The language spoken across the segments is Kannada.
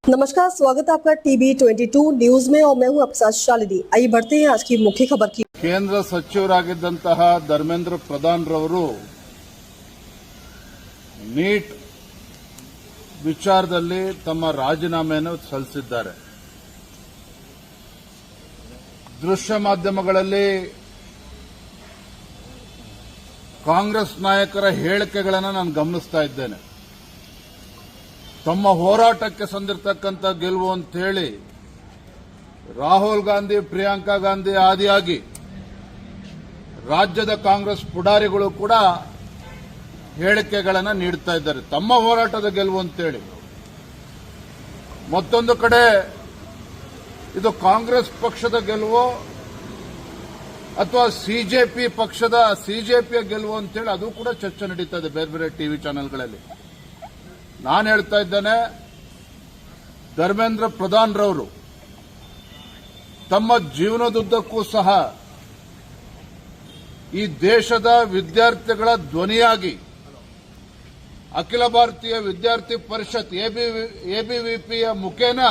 नमस्कार, स्वागत है आपका टीवी 22 न्यूज में और मैं हूं आपके साथ शालिनी। आइए बढ़ते हैं आज की मुख्य खबर की। ಕೇಂದ್ರ ಸಚಿವರಾಗಿದ್ದಂತಹ ಧರ್ಮೇಂದ್ರ ಪ್ರಧಾನ್ ರವರು ನೀಟ್ ವಿಚಾರದಲ್ಲಿ ತಮ್ಮ ರಾಜೀನಾಮೆಯನ್ನು ಸಲ್ಲಿಸಿದ್ದಾರೆ. ದೃಶ್ಯ ಮಾಧ್ಯಮಗಳಲ್ಲಿ ಕಾಂಗ್ರೆಸ್ ನಾಯಕರ ಹೇಳಿಕೆಗಳನ್ನು ನಾನು ಗಮನಿಸ್ತಾ ಇದ್ದೇನೆ. ತಮ್ಮ ಹೋರಾಟಕ್ಕೆ ಸಂದಿರತಕ್ಕಂಥ ಗೆಲುವು ಅಂತ ಹೇಳಿ ರಾಹುಲ್ ಗಾಂಧಿ, ಪ್ರಿಯಾಂಕಾ ಗಾಂಧಿ ಆದಿಯಾಗಿ ರಾಜ್ಯದ ಕಾಂಗ್ರೆಸ್ ಪುಡಾರಿಗಳು ಕೂಡ ಹೇಳಿಕೆಗಳನ್ನು ನೀಡುತ್ತಾ ಇದ್ದಾರೆ, ತಮ್ಮ ಹೋರಾಟದ ಗೆಲುವು ಅಂತೇಳಿ. ಮತ್ತೊಂದು ಕಡೆ ಇದು ಕಾಂಗ್ರೆಸ್ ಪಕ್ಷದ ಗೆಲುವು ಅಥವಾ ಸಿಜೆಪಿಯ ಗೆಲುವು ಅಂತೇಳಿ ಅದು ಕೂಡ ಚರ್ಚೆ ನಡೀತಾ ಇದೆ ಬೇರೆ ಬೇರೆ ಟಿವಿ ಚಾನೆಲ್ಗಳಲ್ಲಿ. ನಾನು ಹೇಳ್ತಾ ಇದ್ದೇನೆ, ಧರ್ಮೇಂದ್ರ ಪ್ರಧಾನ್ ರವರು ತಮ್ಮ ಜೀವನದುದ್ದಕ್ಕೂ ಸಹ ಈ ದೇಶದ ವಿದ್ಯಾರ್ಥಿಗಳ ಧ್ವನಿಯಾಗಿ ಅಖಿಲ ಭಾರತೀಯ ವಿದ್ಯಾರ್ಥಿ ಪರಿಷತ್ ಎಬಿವಿಪಿಯ ಮುಖೇನ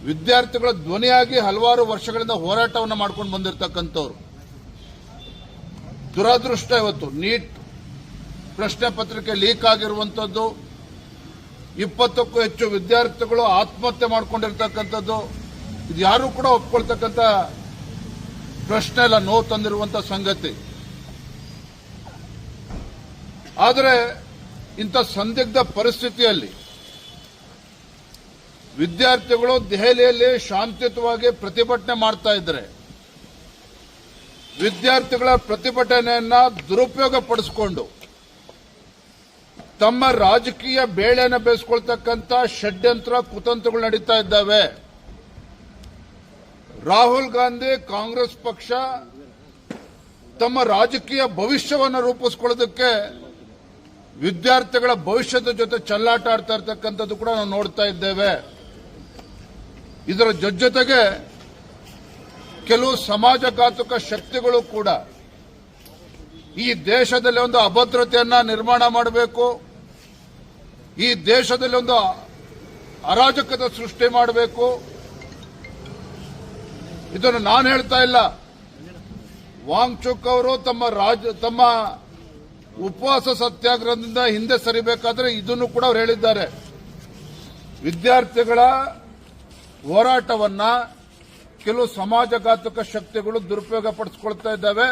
ವಿದ್ಯಾರ್ಥಿಗಳ ಧ್ವನಿಯಾಗಿ ಹಲವಾರು ವರ್ಷಗಳಿಂದ ಹೋರಾಟವನ್ನು ಮಾಡ್ಕೊಂಡು ಬಂದಿರತಕ್ಕಂಥವ್ರು. ದುರದೃಷ್ಟ ಇವತ್ತು ನೀಟ್ ಪ್ರಶ್ನೆ ಪತ್ರಿಕೆ ಲೀಕ್ ಆಗಿರುವಂತದ್ದು, 20ಕ್ಕೂ ಹೆಚ್ಚು ವಿದ್ಯಾರ್ಥಿಗಳು ಆತ್ಮಹತ್ಯೆ ಮಾಡಿಕೊಂಡಿರ್ತಕ್ಕಂಥದ್ದು, ಇದು ಯಾರು ಕೂಡ ಒಪ್ಕೊಳ್ತಕ್ಕಂಥ ಪ್ರಶ್ನೆ ಇಲ್ಲ, ನೋವು ತಂದಿರುವಂತಹ ಸಂಗತಿ. ಆದರೆ ಇಂಥ ಸಂದಿಗ್ಧ ಪರಿಸ್ಥಿತಿಯಲ್ಲಿ ವಿದ್ಯಾರ್ಥಿಗಳು ದೆಹಲಿಯಲ್ಲಿ ಶಾಂತಿಯುತವಾಗಿ ಪ್ರತಿಭಟನೆ ಮಾಡ್ತಾ ಇದ್ದಾರೆ. ವಿದ್ಯಾರ್ಥಿಗಳ ಪ್ರತಿಭಟನೆಯನ್ನ ದುರುಪಯೋಗ ಪಡಿಸಿಕೊಂಡು ತಮ್ಮ ರಾಜಕೀಯ ಬೇಳೆಯನ್ನು ಬೇಯಿಸಿಕೊಳ್ತಕ್ಕಂಥ ಷಡ್ಯಂತ್ರ ಕುತಂತ್ರಗಳು ನಡೀತಾ ಇದ್ದಾವೆ. ರಾಹುಲ್ ಗಾಂಧಿ, ಕಾಂಗ್ರೆಸ್ ಪಕ್ಷ ತಮ್ಮ ರಾಜಕೀಯ ಭವಿಷ್ಯವನ್ನು ರೂಪಿಸಿಕೊಳ್ಳೋದಕ್ಕೆ ವಿದ್ಯಾರ್ಥಿಗಳ ಭವಿಷ್ಯದ ಜೊತೆ ಚೆಲ್ಲಾಟ ಆಡ್ತಾ ಇರತಕ್ಕಂಥದ್ದು ಕೂಡ ನಾವು ನೋಡ್ತಾ ಇದ್ದೇವೆ. ಇದರ ಜೊತೆಗೆ ಕೆಲವು ಸಮಾಜಘಾತುಕ ಶಕ್ತಿಗಳು ಕೂಡ ಈ ದೇಶದಲ್ಲಿ ಒಂದು ಅಭದ್ರತೆಯನ್ನ ನಿರ್ಮಾಣ ಮಾಡಬೇಕು, ಈ ದೇಶದಲ್ಲಿ ಒಂದು ಅರಾಜಕತೆ ಸೃಷ್ಟಿ ಮಾಡಬೇಕು. ಇದನ್ನು ನಾನು ಹೇಳ್ತಾ ಇಲ್ಲ, ವಾಂಗ್ಚುಕ್ ಅವರು ತಮ್ಮ ಉಪವಾಸ ಸತ್ಯಾಗ್ರಹದಿಂದ ಹಿಂದೆ ಸರಿಬೇಕಾದ್ರೆ ಇದನ್ನು ಕೂಡ ಅವರು ಹೇಳಿದ್ದಾರೆ. ವಿದ್ಯಾರ್ಥಿಗಳ ಹೋರಾಟವನ್ನ ಕೆಲವು ಸಮಾಜಘಾತಕ ಶಕ್ತಿಗಳು ದುರುಪಯೋಗ ಪಡಿಸಿಕೊಳ್ತಾ ಇದ್ದಾವೆ,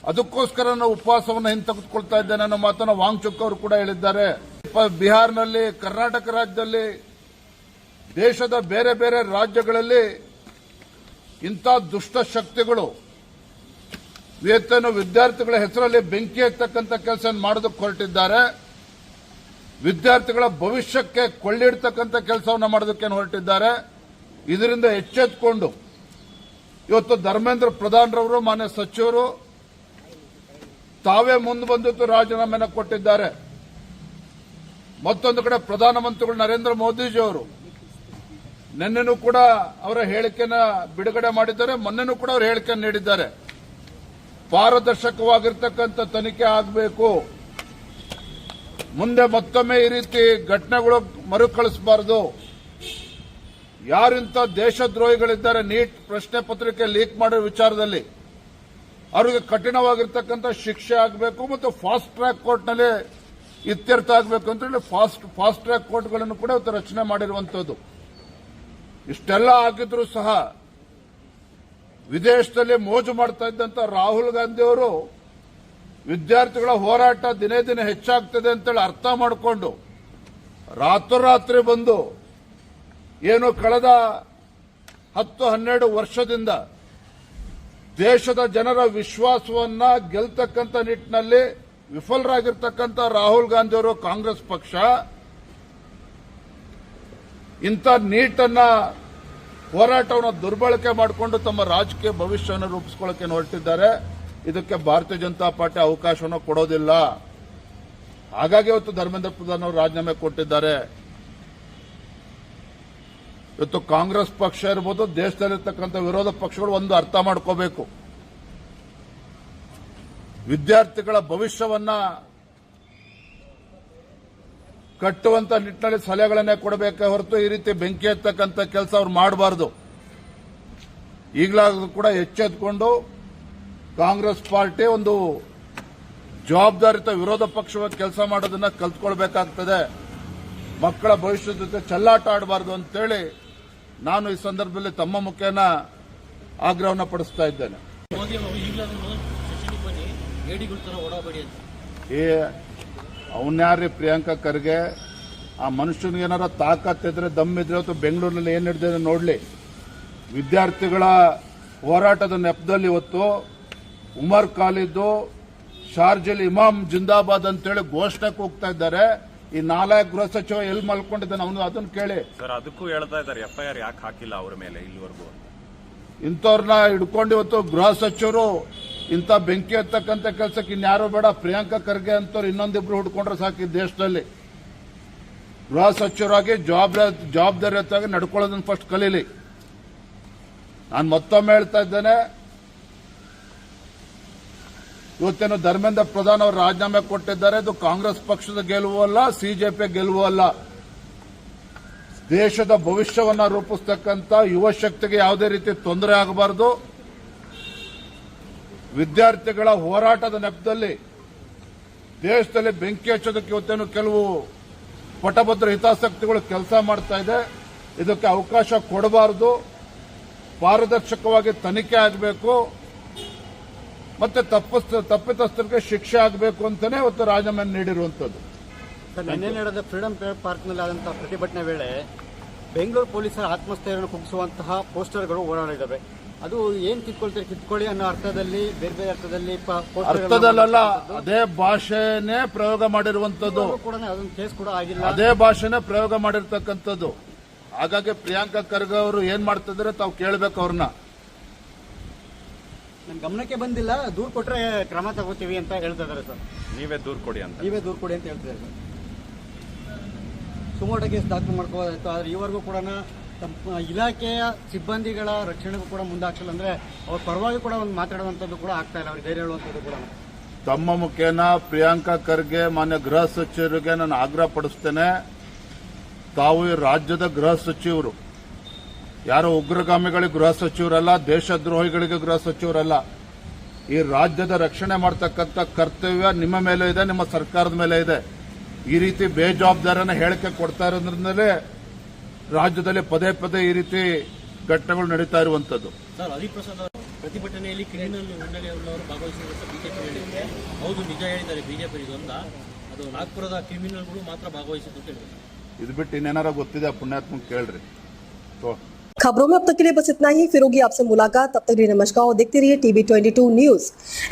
ಅದಕ್ಕೋಸ್ಕರ ನಾವು ಉಪವಾಸವನ್ನು ಹಿಂತೆಗೆದುಕೊಳ್ತಾ ಇದ್ದೇನೆ ಅನ್ನೋ ಮಾತನ್ನು ವಾಂಗ್ಚುಕ್ ಅವರು ಕೂಡ ಹೇಳಿದ್ದಾರೆ. ಬಿಹಾರ್ನಲ್ಲಿ, ಕರ್ನಾಟಕ ರಾಜ್ಯದಲ್ಲಿ, ದೇಶದ ಬೇರೆ ಬೇರೆ ರಾಜ್ಯಗಳಲ್ಲಿ ಇಂಥ ದುಷ್ಟ ಶಕ್ತಿಗಳು ಇವತ್ತೇನು ವಿದ್ಯಾರ್ಥಿಗಳ ಹೆಸರಲ್ಲಿ ಬೆಂಕಿ ಹಚ್ಚತಕ್ಕಂಥ ಕೆಲಸ ಮಾಡೋದಕ್ಕೆ ಹೊರಟಿದ್ದಾರೆ. ವಿದ್ಯಾರ್ಥಿಗಳ ಭವಿಷ್ಯಕ್ಕೆ ಕೊಳ್ಳಿಡ್ತಕ್ಕಂಥ ಕೆಲಸವನ್ನು ಮಾಡೋದಕ್ಕೆ ಹೊರಟಿದ್ದಾರೆ. ಇದರಿಂದ ಎಚ್ಚೆತ್ತುಕೊಂಡು ಇವತ್ತು ಧರ್ಮೇಂದ್ರ ಪ್ರಧಾನ್ ರವರು, ಮಾನ್ಯ ಸಚಿವರು ತಾವೇ ಮುಂದೆ ಬಂದಿದ್ದು ರಾಜೀನಾಮೆಯನ್ನು ಕೊಟ್ಟಿದ್ದಾರೆ. ಮತ್ತೊಂದು ಕಡೆ ಪ್ರಧಾನಮಂತ್ರಿಗಳು ನರೇಂದ್ರ ಮೋದಿಜಿ ಅವರು ನಿನ್ನೆನೂ ಕೂಡ ಅವರ ಹೇಳಿಕೆಯನ್ನು ಬಿಡುಗಡೆ ಮಾಡಿದ್ದಾರೆ, ಮೊನ್ನೆನೂ ಕೂಡ ಅವರು ಹೇಳಿಕೆಯನ್ನು ನೀಡಿದ್ದಾರೆ. ಪಾರದರ್ಶಕವಾಗಿರ್ತಕ್ಕಂಥ ತನಿಖೆ ಆಗಬೇಕು, ಮುಂದೆ ಮತ್ತೊಮ್ಮೆ ಈ ರೀತಿ ಘಟನೆಗಳು ಮರುಕಳಿಸಬಾರದು. ಯಾರಿಂತ ದೇಶದ್ರೋಹಿಗಳಿದ್ದಾರೆ ನೀಟ್ ಪ್ರಶ್ನೆ ಪತ್ರಿಕೆ ಲೀಕ್ ಮಾಡೋ ವಿಚಾರದಲ್ಲಿ ಅವರಿಗೆ ಕಠಿಣವಾಗಿರ್ತಕ್ಕಂಥ ಶಿಕ್ಷೆ ಆಗಬೇಕು ಮತ್ತು ಫಾಸ್ಟ್ ಟ್ರ್ಯಾಕ್ ಕೋರ್ಟ್ನಲ್ಲಿ ಇತ್ಯರ್ಥ ಆಗಬೇಕು ಅಂತ ಹೇಳಿ ಫಾಸ್ಟ್ ಟ್ರ್ಯಾಕ್ ಕೋರ್ಟ್ಗಳನ್ನು ಕೂಡ ಇವತ್ತು ರಚನೆ ಮಾಡಿರುವಂತದ್ದು. ಇಷ್ಟೆಲ್ಲ ಆಗಿದ್ರೂ ಸಹ ವಿದೇಶದಲ್ಲಿ ಮೋಜು ಮಾಡ್ತಾ ಇದ್ದಂತ ರಾಹುಲ್ ಗಾಂಧಿ ಅವರು ವಿದ್ಯಾರ್ಥಿಗಳ ಹೋರಾಟ ದಿನೇ ದಿನೇ ಹೆಚ್ಚಾಗ್ತದೆ ಅಂತೇಳಿ ಅರ್ಥ ಮಾಡಿಕೊಂಡು ರಾತ್ರೋರಾತ್ರಿ ಬಂದು ಏನು ಕಳೆದ 10-12 ವರ್ಷದಿಂದ ದೇಶದ ಜನರ ವಿಶ್ವಾಸವನ್ನ ಗೆಲ್ತಕ್ಕಂಥ ನಿಟ್ಟಿನಲ್ಲಿ ವಿಫಲರಾಗಿರ್ತಕ್ಕಂಥ ರಾಹುಲ್ ಗಾಂಧಿ ಅವರು, ಕಾಂಗ್ರೆಸ್ ಪಕ್ಷ ಇಂಥ ನೀಟನ್ನ ಹೋರಾಟವನ್ನು ದುರ್ಬಳಕೆ ಮಾಡಿಕೊಂಡು ತಮ್ಮ ರಾಜಕೀಯ ಭವಿಷ್ಯವನ್ನು ರೂಪಿಸಿಕೊಳ್ಳಕ್ಕೆ ಹೊರಟಿದ್ದಾರೆ. ಇದಕ್ಕೆ ಭಾರತೀಯ ಜನತಾ ಪಾರ್ಟಿ ಅವಕಾಶವನ್ನು ಕೊಡೋದಿಲ್ಲ. ಹಾಗಾಗಿ ಇವತ್ತು ಧರ್ಮೇಂದ್ರ ಪ್ರಧಾನ್ ಅವರು ರಾಜೀನಾಮೆ ಕೊಟ್ಟಿದ್ದಾರೆ. ಇವತ್ತು ಕಾಂಗ್ರೆಸ್ ಪಕ್ಷ ಇರಬಹುದು, ದೇಶದಲ್ಲಿರ್ತಕ್ಕಂಥ ವಿರೋಧ ಪಕ್ಷಗಳು ಒಂದು ಅರ್ಥ ಮಾಡ್ಕೋಬೇಕು, ವಿದ್ಯಾರ್ಥಿಗಳ ಭವಿಷ್ಯವನ್ನ ಕಟ್ಟುವಂತ ನಿಟ್ಟಿನಲ್ಲಿ ಸಲಹೆಗಳನ್ನೇ ಕೊಡಬೇಕೆ ಹೊರತು ಈ ರೀತಿ ಬೆಂಕಿ ಎತ್ತಕ್ಕಂಥ ಕೆಲಸ ಅವ್ರು ಮಾಡಬಾರ್ದು. ಈಗಲಾದ್ರೂ ಕೂಡ ಎಚ್ಚೆತ್ತುಕೊಂಡು ಕಾಂಗ್ರೆಸ್ ಪಾರ್ಟಿ ಒಂದು ಜವಾಬ್ದಾರಿತ ವಿರೋಧ ಪಕ್ಷವಾಗಿ ಕೆಲಸ ಮಾಡೋದನ್ನ ಕಲ್ತ್ಕೊಳ್ಬೇಕಾಗ್ತದೆ. ಮಕ್ಕಳ ಭವಿಷ್ಯದ ಜೊತೆ ಚೆಲ್ಲಾಟ ಆಡಬಾರ್ದು ಅಂತೇಳಿ ನಾನು ಈ ಸಂದರ್ಭದಲ್ಲಿ ತಮ್ಮ ಮುಖೇನ ಆಗ್ರಹವನ್ನು ಪಡಿಸ್ತಾ ಇದ್ದೇನೆ. ಅವನ್ಯಾರ್ರಿ ಪ್ರಿಯಾಂಕಾ ಖರ್ಗೆ? ಆ ಮನುಷ್ಯನಿಗೆ ಏನಾರ ತಾಕತ್ತಿದ್ರೆ ದಮ್ಮಿದ್ರೆ ಅಥವಾ ಬೆಂಗಳೂರಿನಲ್ಲಿ ಏನ್ ನಡೆದಿದೆ ನೋಡ್ಲಿ. ವಿದ್ಯಾರ್ಥಿಗಳ ಹೋರಾಟದ ನೆಪದಲ್ಲಿ ಇವತ್ತು ಉಮರ್ ಖಾಲಿದ್ದು ಶಾರ್ಜಲ್ ಇಮಾಮ್ ಜಿಂದಾಬಾದ್ ಅಂತೇಳಿ ಘೋಷಣೆ ಕೂಗ್ತಾ ಇದ್ದಾರೆ. ಈ 4 ಗೃಹ ಸಚಿವ ಎಲ್ಲಿ ಮಲ್ಕೊಂಡಿದ್ದಾನೆ ಅವನು ಅದನ್ನು ಕೇಳಿ. ಸರ್ ಅದಕ್ಕೂ ಹೇಳ್ತಾ ಇದ್ದಾರೆ FIR ಯಾಕೆ ಹಾಕಿಲ್ಲ ಅವರ ಮೇಲೆ ಇಲ್ಲಿವರೆಗೂ. ಇಂಥವ್ರನ್ನ ಹಿಡ್ಕೊಂಡು ಇವತ್ತು ಗೃಹ ಸಚಿವರು ಇಂಥ ಬೆಂಕಿ ಎತ್ತಕ್ಕಂಥ ಕೆಲಸಕ್ಕೆ ಇನ್ಯಾರು ಬೇಡ, ಪ್ರಿಯಾಂಕಾ ಖರ್ಗೆ ಅಂತವ್ರು ಇನ್ನೊಂದಿಬ್ರು ಹುಡ್ಕೊಂಡ್ರೆ ಸಾಕು. ಈ ದೇಶದಲ್ಲಿ ಗೃಹ ಸಚಿವರಾಗಿ ಜವಾಬ್ದಾರಿಯುತವಾಗಿ ನಡ್ಕೊಳ್ಳೋದನ್ನ ಫಸ್ಟ್ ಕಲೀಲಿ. ನಾನು ಮತ್ತೊಮ್ಮೆ ಹೇಳ್ತಾ ಇದ್ದೇನೆ, ಇವತ್ತೇನು ಧರ್ಮೇಂದ್ರ ಪ್ರಧಾನ್ ಅವರು ರಾಜೀನಾಮೆ ಕೊಟ್ಟಿದ್ದಾರೆ. ಇದು ಕಾಂಗ್ರೆಸ್ ಪಕ್ಷದ ಗೆಲುವು ಅಲ್ಲ, ಸಿಜೆಪಿ ಗೆಲುವು ಅಲ್ಲ. ದೇಶದ ಭವಿಷ್ಯವನ್ನ ರೂಪಿಸತಕ್ಕಂಥ ಯುವ ಶಕ್ತಿಗೆ ಯಾವುದೇ ರೀತಿ ತೊಂದರೆ ಆಗಬಾರದು. ವಿದ್ಯಾರ್ಥಿಗಳ ಹೋರಾಟದ ನೆಪದಲ್ಲಿ ದೇಶದಲ್ಲಿ ಬೆಂಕಿ ಹಚ್ಚೋದಕ್ಕೆ ಇವತ್ತೇನು ಕೆಲವು ಪಟಭದ್ರ ಹಿತಾಸಕ್ತಿಗಳು ಕೆಲಸ ಮಾಡ್ತಾ ಇದೆ. ಇದಕ್ಕೆ ಅವಕಾಶ ಕೊಡಬಾರದು. ಪಾರದರ್ಶಕವಾಗಿ ತನಿಖೆ ಆಗಬೇಕು ಮತ್ತೆ ತಪ್ಪಿತಸ್ಥರಿಗೆ ಶಿಕ್ಷೆ ಆಗಬೇಕು ಅಂತಾನೆ ಇವತ್ತು ರಾಜೀನಾಮೆ ನೀಡಿರುವಂತದ್ದು. ನಿನ್ನೆ ನಡೆದ ಫ್ರೀಡಂ ಪಾರ್ಕ್ನಲ್ಲಿ ಆದಂತಹ ಪ್ರತಿಭಟನೆ ವೇಳೆ ಬೆಂಗಳೂರು ಪೊಲೀಸರ ಆತ್ಮಸ್ಥೈರ್ಯವನ್ನು ಕುಗ್ಗಿಸುವಂತಹ ಪೋಸ್ಟರ್ಗಳು ಓಡಾಡಿದ್ದಾವೆ. ಅದು ಏನ್ ಕಿತ್ಕೊಳ್ಳಿ ಅನ್ನೋ ಅರ್ಥದಲ್ಲಿ, ಬೇರೆ ಬೇರೆ ಅರ್ಥದಲ್ಲ, ಅದೇ ಭಾಷೆನೇ ಪ್ರಯೋಗ ಮಾಡಿರುವಂತದ್ದು. ಕೂಡ ಅದೊಂದು ಕೇಸ್ ಕೂಡ ಆಗಿಲ್ಲ, ಅದೇ ಭಾಷೆನೇ ಪ್ರಯೋಗ ಮಾಡಿರ್ತಕ್ಕಂಥದ್ದು. ಹಾಗಾಗಿ ಪ್ರಿಯಾಂಕಾ ಖರ್ಗೆ ಅವರು ಏನ್ ಮಾಡ್ತಿದ್ರೆ ತಾವು ಕೇಳಬೇಕು ಅವ್ರನ್ನ. ನನ್ನ ಗಮನಕ್ಕೆ ಬಂದಿಲ್ಲ, ದೂರು ಕೊಟ್ರೆ ಕ್ರಮ ತಗೋತೀವಿ ಅಂತ ಹೇಳ್ತಾ ಇದ್ದಾರೆ ಸರ್. ನೀವೇ ದೂರು ಕೊಡಿ ಅಂತ ಹೇಳ್ತಿದ್ದಾರೆ ಸರ್. ಸುಮೋಟೋ ಕೇಸ್ ದಾಖಲು ಮಾಡ್ಕೋದಾಯ್ತು. ಆದ್ರೆ ಈವರೆಗೂ ಕೂಡ ತಮ್ಮ ಇಲಾಖೆಯ ಸಿಬ್ಬಂದಿಗಳ ರಕ್ಷಣೆಗೂ ಕೂಡ ಮುಂದಾಗ್ತಿಲ್ಲ. ಅಂದ್ರೆ ಅವ್ರ ಪರವಾಗಿ ಕೂಡ ಒಂದು ಮಾತಾಡುವಂತದ್ದು ಕೂಡ ಆಗ್ತಾ ಇಲ್ಲ, ಅವ್ರಿಗೆ ಧೈರ್ಯ ಹೇಳುವಂತದ್ದು ಕೂಡ. ತಮ್ಮ ಮುಖೇನ ಪ್ರಿಯಾಂಕಾ ಖರ್ಗೆ ಮಾನ್ಯ ಗೃಹ ಸಚಿವರಿಗೆ ನಾನು ಆಗ್ರಹ ಪಡಿಸ್ತೇನೆ. ತಾವು ಈ ರಾಜ್ಯದ ಗೃಹ ಸಚಿವರು, ಯಾರೋ ಉಗ್ರಗಾಮಿಗಳಿಗೆ ಗೃಹ ಸಚಿವರಲ್ಲ, ದೇಶದ್ರೋಹಿಗಳಿಗೆ ಗೃಹ ಸಚಿವರಲ್ಲ. ಈ ರಾಜ್ಯದ ರಕ್ಷಣೆ ಮಾಡತಕ್ಕಂಥ ಕರ್ತವ್ಯ ನಿಮ್ಮ ಮೇಲೆ ಇದೆ, ನಿಮ್ಮ ಸರ್ಕಾರದ ಮೇಲೆ ಇದೆ. ಈ ರೀತಿ ಬೇಜವಾಬ್ದಾರನ ಹೇಳಿಕೆ ಕೊಡ್ತಾ ಇರೋದ್ರಿಂದಲೇ ರಾಜ್ಯದಲ್ಲಿ ಪದೇ ಪದೇ ಈ ರೀತಿ ಘಟನೆಗಳು ನಡೀತಾ ಇರುವಂತದ್ದು. ಸರ್, ಹರಿಪ್ರಸಾದ್ ಅವರ ಪ್ರತಿಭಟನೆಯಲ್ಲಿ ಕ್ರಿಮಿನಲ್ ಹಿನ್ನೆಲೆಯುಳ್ಳವರು ಭಾಗವಹಿಸಿದ ಬಿಜೆಪಿ ಹೇಳಿದೆ. ಹೌದು, ನಿಜ ಹೇಳಿದ್ದಾರೆ ಬಿಜೆಪಿ. ಇದೊಂದ ಅದು ನಾಗ್ಪುರದ ಕ್ರಿಮಿನಲ್ಗಳು ಮಾತ್ರ ಭಾಗವಹಿಸಿದ್ದು ಹೇಳಿದ್ದಾರೆ. ಇದು ಬಿಟ್ಟು ಇನ್ನೇನಾರ ಗೊತ್ತಿದೆ ಪುಣ್ಯಾತ್ಮ ಕೇಳ್ರಿ. खबरों में अब तक के लिए बस इतना ही। फिर होगी आपसे मुलाकात, तब तक के लिए नमस्कार और देखते रहिए TB22 न्यूज।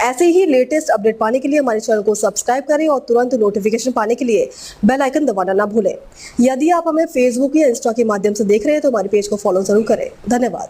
ऐसे ही लेटेस्ट अपडेट पाने के लिए हमारे चैनल को सब्सक्राइब करें और तुरंत नोटिफिकेशन पाने के लिए बेल आइकन दबाना ना भूलें। यदि आप हमें फेसबुक या इंस्टा के माध्यम से देख रहे हैं तो हमारे पेज को फॉलो जरूर करें। धन्यवाद।